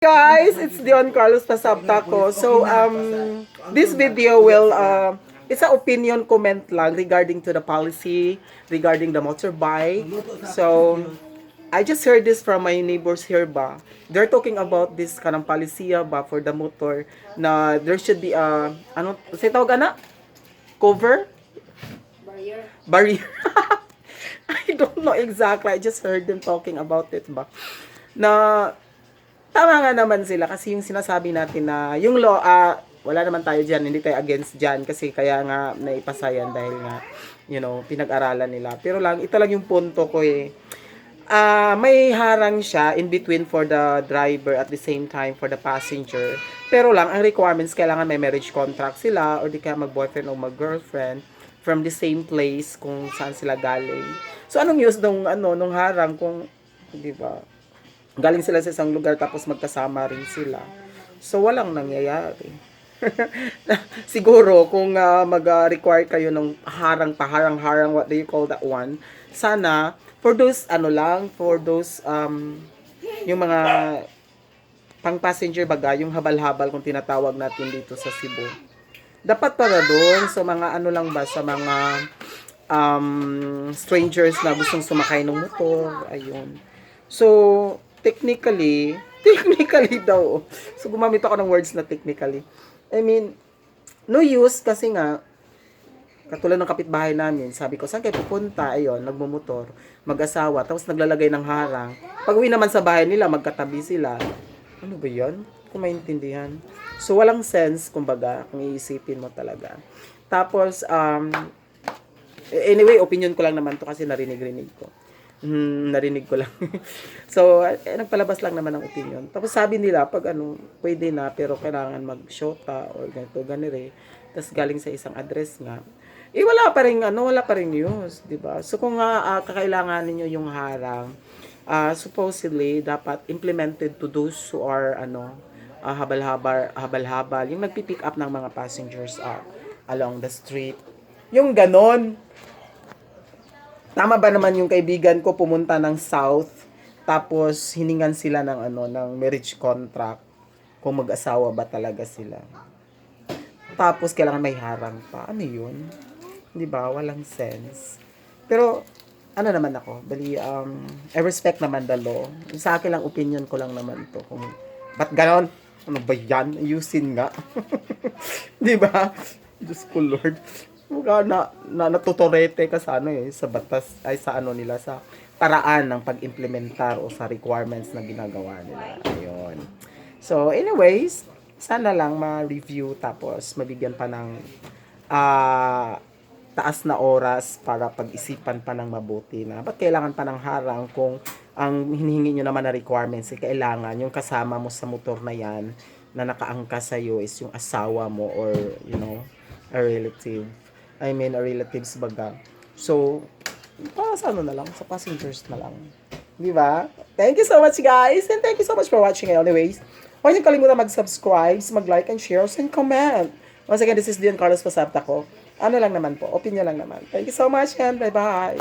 Guys, it's Dion Carlos Pasabta ko. So, this video will, it's an opinion comment lang regarding to the policy, regarding the motorbike. So, I just heard this from my neighbors here ba. They're talking about this kanang policy ba for the motor na there should be a, ano, say tawag na? Cover? Barrier. I don't know exactly. I just heard them talking about it ba. Na tama nga naman sila kasi yung sinasabi natin na yung law, wala naman tayo dyan, hindi tayo against dyan kasi kaya nga naipasayan dahil nga, pinag-aralan nila. Pero lang, ito lang yung punto ko eh. May harang siya in between for the driver at the same time for the passenger. Pero lang, ang requirements, kailangan may marriage contract sila or di kaya mag-boyfriend o mag-girlfriend from the same place kung saan sila galing. So, anong use nung harang kung, di ba, galing sila sa isang lugar tapos magkasama rin sila. So, walang nangyayari. Siguro, kung mag-require kayo ng harang, what do you call that one? Sana, for those, for those, yung mga pang-passenger baga, yung habal-habal kung tinatawag natin dito sa Cebu. Dapat para doon, sa mga sa mga strangers na gustong sumakay ng motor. Ayun. So, technically daw. So, gumamit ako ng words na technically. I mean, no use kasi nga, katulad ng kapitbahay namin, sabi ko, saan kayo pupunta? Ayun, nagmumotor, mag-asawa, tapos naglalagay ng harang. Pag uwi naman sa bahay nila, magkatabi sila. Ano ba yan? Kung maintindihan. So, walang sense, kumbaga, kung iisipin mo talaga. Tapos, anyway, opinion ko lang naman to kasi narinig ko. Narinig ko lang. So, nagpalabas lang naman ng opinion. Tapos sabi nila, pag pwede na, pero kailangan mag-shota or ganire. Tapos galing sa isang address nga. Wala pa rin news, di ba? So, kung kakailangan ninyo yung harang, supposedly, dapat implemented to those who are, habal-habal, yung nagpipick up ng mga passengers along the street. Yung ganon. Tama ba naman yung kaibigan ko pumunta ng South tapos hiningan sila ng marriage contract kung mag-asawa ba talaga sila. Tapos kailangan may harang pa. Ano 'yun? 'Di ba? Walang sense. Pero naman ako, bali I respect naman the law. Sa akin lang opinion ko lang naman 'to kung ba't ganon? Ano ba 'yan? Ayusin nga. 'Di ba? Diyos ko Lord. Mga natutorete ka sa sa batas ay sa nila sa paraan ng pag-implementar o sa requirements na ginagawa nila. Ayun. So anyways, sana lang ma-review tapos mabigyan pa ng taas na oras para pag-isipan pa ng mabuti na ba't kailangan pa ng harang kung ang hinihingi nyo naman na requirements kailangan yung kasama mo sa motor na yan na nakaangkas sa'yo is yung asawa mo or a relative. I mean, a relatives baga. So, sa na lang, sa passengers na lang. Di ba? Thank you so much, guys. And thank you so much for watching. Anyways, huwag niyo kalimutan mag-subscribe, mag-like, and share, and comment. Once again, this is Dion Carlos Pasabta ko. Lang naman po. Opinion lang naman. Thank you so much, and bye-bye.